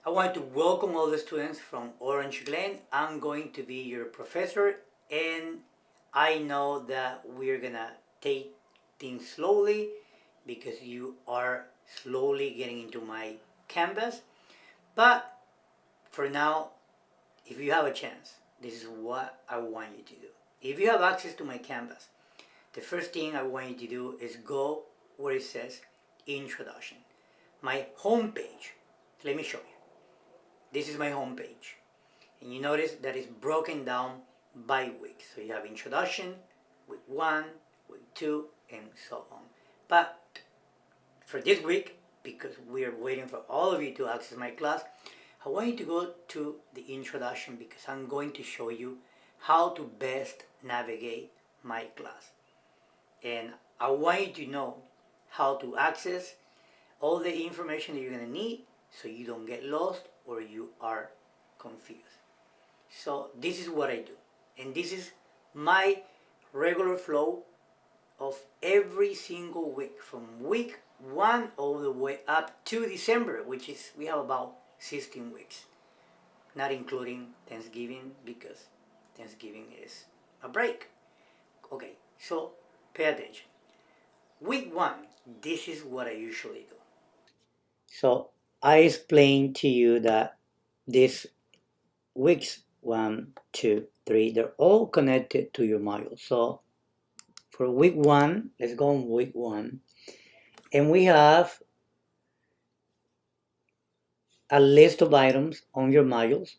I want to welcome all the students from Orange Glen. I'm going to be your professor, and I know that we're gonna take things slowly because you are slowly getting into my canvas. But for now, if you have a chance, this is what I want you to do. If you have access to my canvas, the first thing I want you to do is go where it says Introduction. My home page. Let me show you. This is my home page. And you notice that it's broken down by week. So you have introduction, week 1, week 2, and so on. But for this week, because we are waiting for all of you to access my class, I want you to go to the introduction because I'm going to show you how to best navigate my class. And I want you to know how to access all the information that you're going to need so you don't get lost or you are confused. So this is what I do. And this is my regular flow of every single week from week 1 all the way up to December, which is we have about 16 weeks, not including Thanksgiving because Thanksgiving is a break. Okay, so pay attention. Week 1, this is what I usually do. So I explained to you that these weeks 1, 2, 3, they're all connected to your module. So for week 1, let's go on week 1, and we have a list of items on your modules.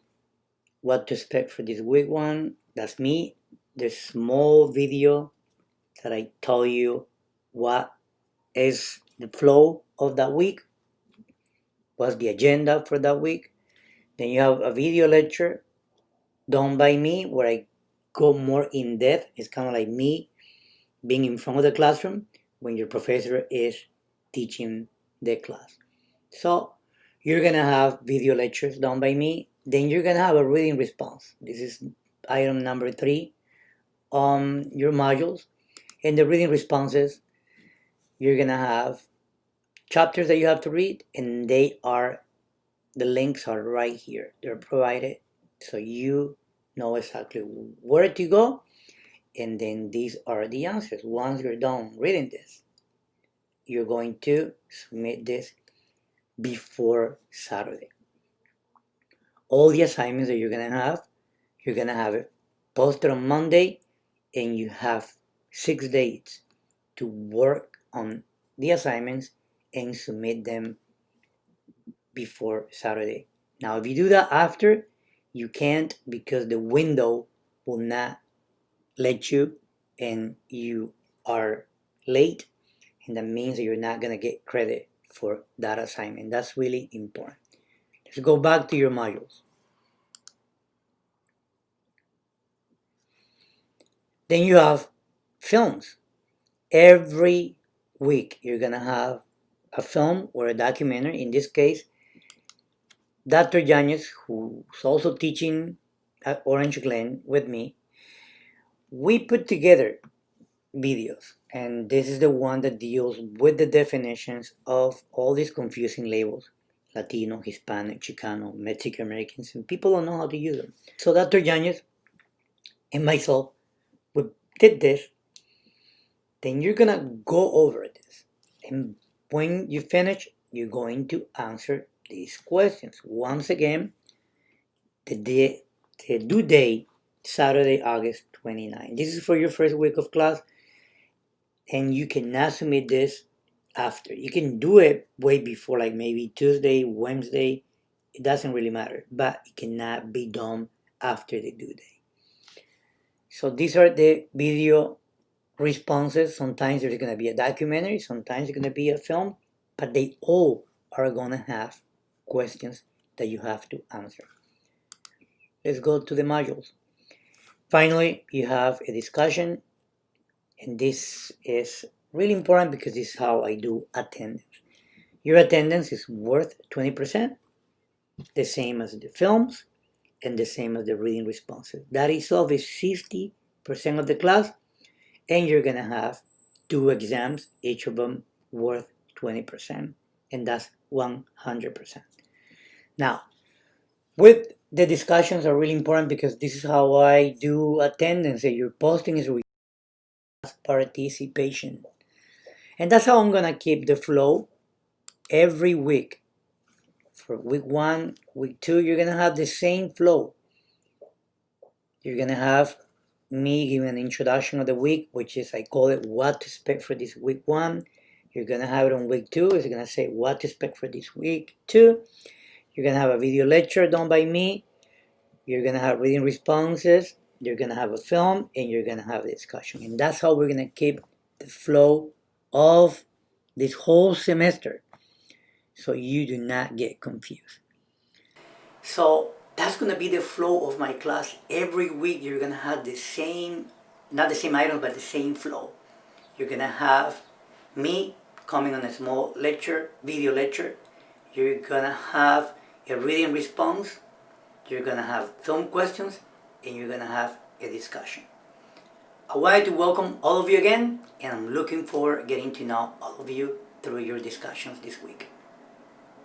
What to expect for this week 1? That's me. The small video that I tell you what is the flow of that week, what's the agenda for that week. Then you have a video lecture done by me where I go more in depth. It's kind of like me being in front of the classroom when your professor is teaching the class. So you're gonna have video lectures done by me. Then you're gonna have a reading response. This is item number 3 on your modules. And the reading responses, you're gonna have chapters that you have to read, and the links are right here. They're provided so you know exactly where to go, and then these are the answers. Once you're done reading this, you're going to submit this before Saturday. All the assignments that you're gonna have it posted on Monday, and you have 6 days to work on the assignments and submit them before Saturday. Now, if you do that after, you can't because the window will not let you, and you are late, and that means that you're not gonna get credit for that assignment. That's really important. Let's go back to your modules. Then you have films. Every week you're gonna have a film or a documentary. In this case, Dr. Yanez, who's also teaching at Orange Glen with me, we put together videos, and this is the one that deals with the definitions of all these confusing labels: Latino, Hispanic, Chicano, Mexican Americans, and people don't know how to use them. So Dr. Yanez and myself, we did this. Then you're gonna go over this, and when you finish, you're going to answer these questions. Once again, the due date, Saturday, August 29. This is for your first week of class, and you cannot submit this after. You can do it way before, like maybe Tuesday, Wednesday. It doesn't really matter, but it cannot be done after the due date. So these are the video responses. Sometimes there's going to be a documentary, sometimes it's going to be a film, but they all are going to have questions that you have to answer. Let's go to the modules. Finally, you have a discussion, and this is really important because this is how I do attendance. Your attendance is worth 20%, the same as the films and the same as the reading responses. That itself is 60% of the class, and you're gonna have 2 exams, each of them worth 20%, and that's 100%. Now, With the discussions are really important because this is how I do attendance. Your posting is participation. And that's how I'm gonna keep the flow every week. For week 1, week 2, you're gonna have the same flow. You're gonna have me giving an introduction of the week, which is I call it what to expect for this week 1. You're gonna have it on week 2, it's gonna say what to expect for this week 2. You're gonna have a video lecture done by me. You're gonna have reading responses. You're gonna have a film, and you're gonna have a discussion. And that's how we're gonna keep the flow of this whole semester, so you do not get confused. So that's gonna be the flow of my class. Every week you're gonna have the same, not the same items, but the same flow. You're gonna have me coming on a small lecture, video lecture. You're gonna have a reading response. You're gonna have film questions, and you're gonna have a discussion. I wanted to welcome all of you again, and I'm looking forward to getting to know all of you through your discussions this week.